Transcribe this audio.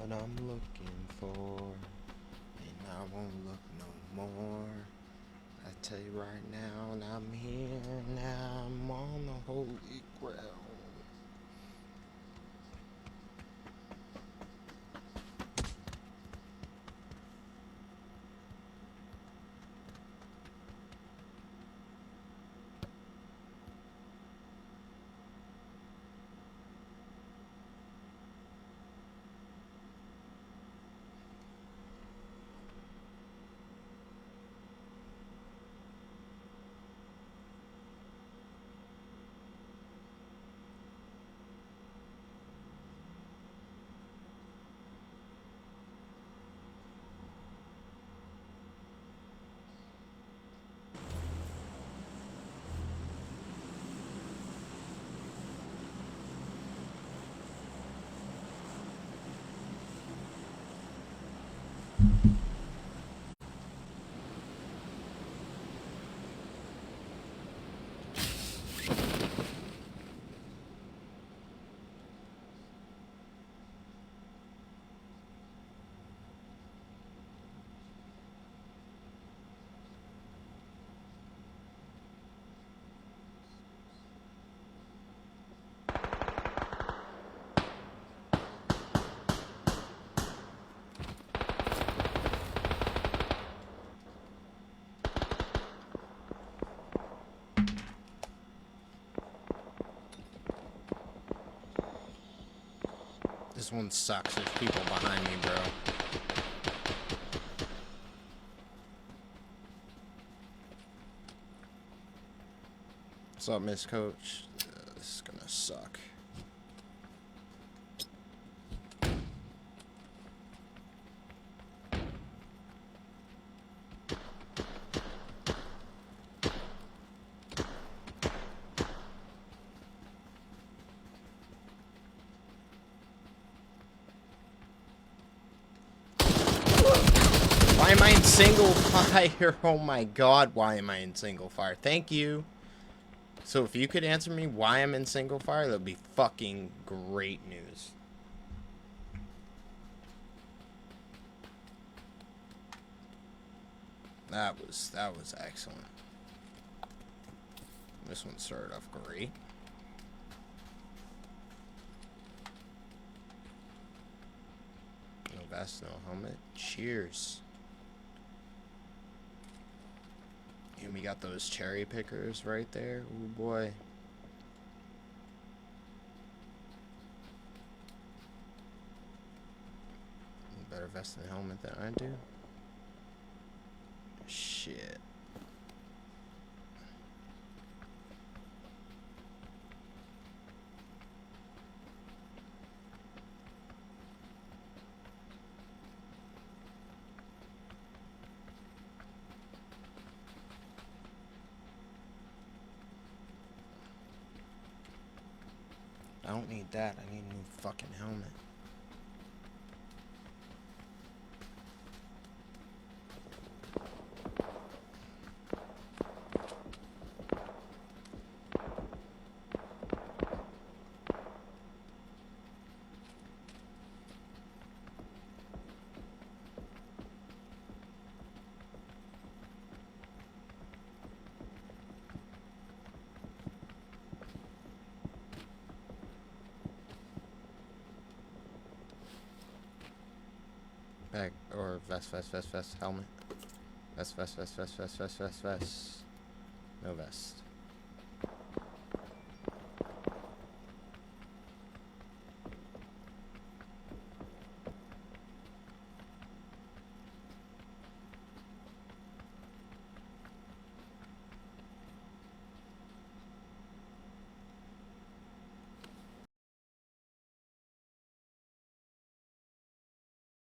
what I'm looking for, and I won't look no more. I tell you right now, and I'm here now, I'm on the holy ground. This one sucks. There's people behind me, bro. What's up, Miss Coach? This is gonna suck. Why am I in single fire? Oh my god, why am I in single fire? Thank you. So if you could answer me why I'm in single fire, that would be fucking great news. That was excellent. This one started off great. No vest, no helmet. Cheers. And we got those cherry pickers right there. Oh boy. Better vest and helmet than I do. Shit. I don't need that. I need a new fucking helmet. Bag or vest, helmet. Vest. No vest.